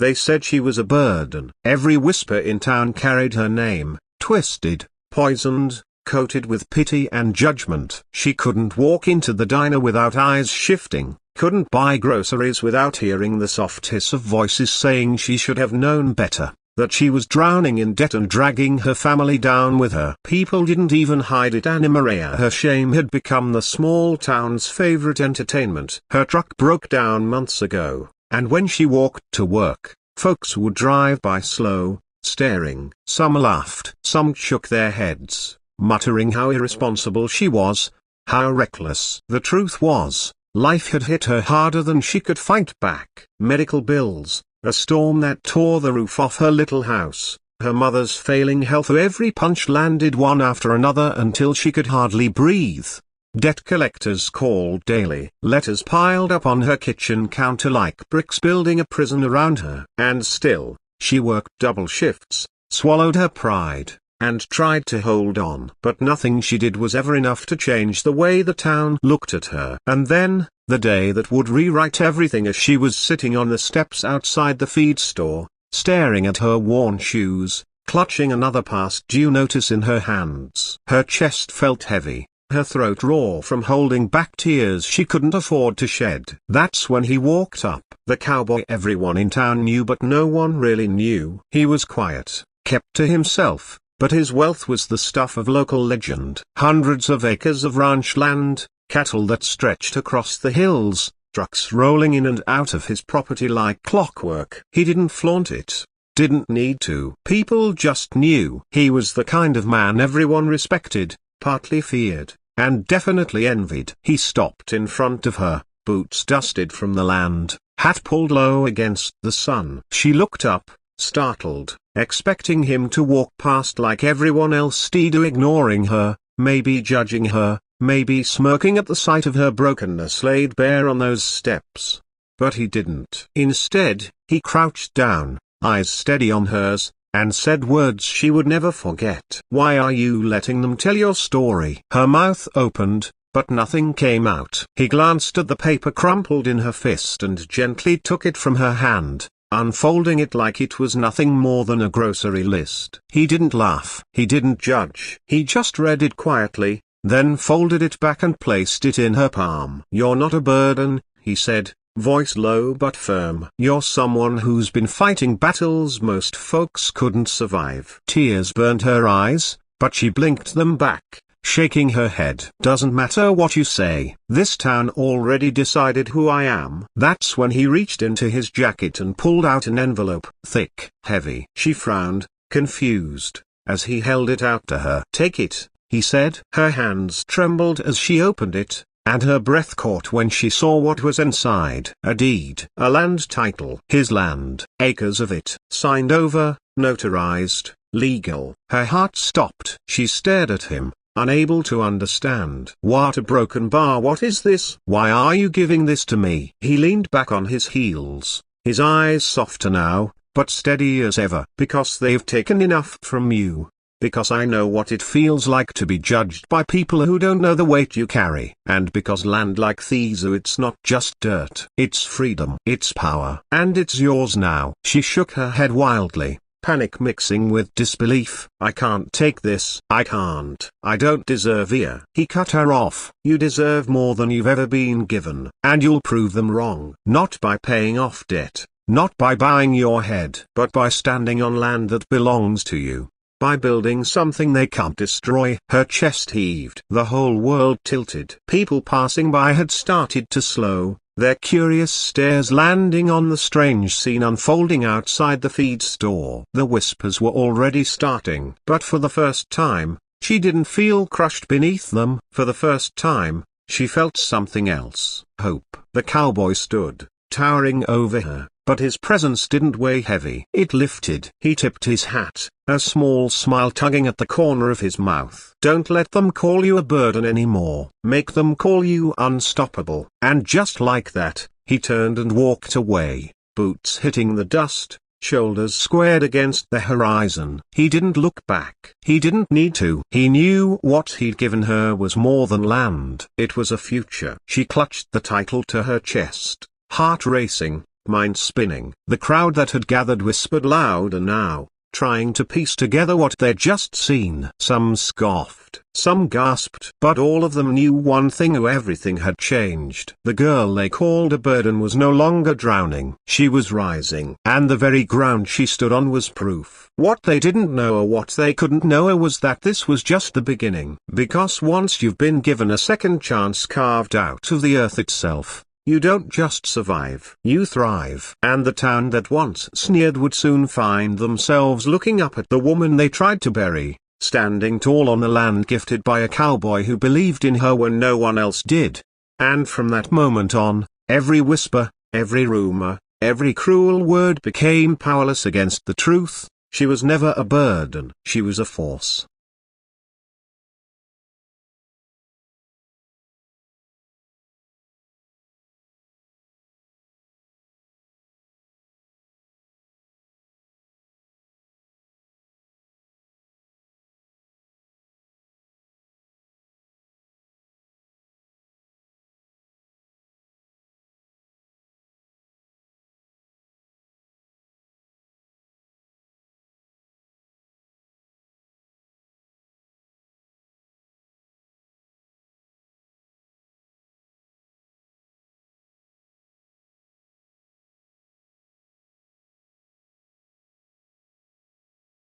They said she was a burden. Every whisper in town carried her name, twisted, poisoned, coated with pity and judgment. She couldn't walk into the diner without eyes shifting, couldn't buy groceries without hearing the soft hiss of voices saying she should have known better, that she was drowning in debt and dragging her family down with her. People didn't even hide it anymore. Her shame had become the small town's favorite entertainment. Her truck broke down months ago, and when she walked to work, folks would drive by slow, staring. Some laughed, some shook their heads, muttering how irresponsible she was, how reckless. The truth was, life had hit her harder than she could fight back. Medical bills, a storm that tore the roof off her little house, her mother's failing health. Every punch landed one after another until she could hardly breathe. Debt collectors called daily. Letters piled up on her kitchen counter like bricks, building a prison around her. And still, she worked double shifts, swallowed her pride, and tried to hold on. But nothing she did was ever enough to change the way the town looked at her. And then, the day that would rewrite everything, as she was sitting on the steps outside the feed store, staring at her worn shoes, clutching another past due notice in her hands. Her chest felt heavy, her throat raw from holding back tears she couldn't afford to shed. That's when he walked up. The cowboy everyone in town knew, but no one really knew. He was quiet, kept to himself, but his wealth was the stuff of local legend. Hundreds of acres of ranch land, cattle that stretched across the hills, trucks rolling in and out of his property like clockwork. He didn't flaunt it, didn't need to. People just knew. He was the kind of man everyone respected, partly feared, and definitely envied. He stopped in front of her, boots dusted from the land, hat pulled low against the sun. She looked up, startled, expecting him to walk past like everyone else did, ignoring her, maybe judging her, maybe smirking at the sight of her brokenness laid bare on those steps. But he didn't. Instead, he crouched down, eyes steady on hers, and said words she would never forget. "Why are you letting them tell your story?" Her mouth opened, but nothing came out. He glanced at the paper crumpled in her fist and gently took it from her hand, unfolding it like it was nothing more than a grocery list. He didn't laugh. He didn't judge. He just read it quietly, then folded it back and placed it in her palm. "You're not a burden," he said, voice low but firm. "You're someone who's been fighting battles most folks couldn't survive." Tears burned her eyes, but she blinked them back, shaking her head. "Doesn't matter what you say. This town already decided who I am." That's when he reached into his jacket and pulled out an envelope, thick, heavy. She frowned, confused, as he held it out to her. "Take it," he said. Her hands trembled as she opened it, and her breath caught when she saw what was inside. A deed. A land title. His land. Acres of it. Signed over, notarized, legal. Her heart stopped. She stared at him, unable to understand. "What a broken bar. What is this? Why are you giving this to me?" He leaned back on his heels, his eyes softer now, but steady as ever. "Because they've taken enough from you. Because I know what it feels like to be judged by people who don't know the weight you carry. And because land like these, it's not just dirt. It's freedom. It's power. And it's yours now." She shook her head wildly, panic mixing with disbelief. "I can't take this. I can't. I don't deserve it." He cut her off. "You deserve more than you've ever been given. And you'll prove them wrong. Not by paying off debt, not by bowing your head, but by standing on land that belongs to you. By building something they can't destroy." Her chest heaved. The whole world tilted. People passing by had started to slow, their curious stares landing on the strange scene unfolding outside the feed store. The whispers were already starting. But for the first time, she didn't feel crushed beneath them. For the first time, she felt something else. Hope. The cowboy stood, towering over her, but his presence didn't weigh heavy. It lifted. He tipped his hat, a small smile tugging at the corner of his mouth. "Don't let them call you a burden anymore. Make them call you unstoppable." And just like that, he turned and walked away, boots hitting the dust, shoulders squared against the horizon. He didn't look back. He didn't need to. He knew what he'd given her was more than land. It was a future. She clutched the title to her chest, heart racing, mind spinning. The crowd that had gathered whispered louder now, trying to piece together what they'd just seen. Some scoffed, some gasped, but all of them knew one thing: everything had changed. The girl they called a burden was no longer drowning. She was rising, and the very ground she stood on was proof. What they didn't know, or what they couldn't know, was that this was just the beginning. Because once you've been given a second chance carved out of the earth itself, you don't just survive, you thrive. And the town that once sneered would soon find themselves looking up at the woman they tried to bury, standing tall on a land gifted by a cowboy who believed in her when no one else did. And from that moment on, every whisper, every rumor, every cruel word became powerless against the truth. She was never a burden, she was a force.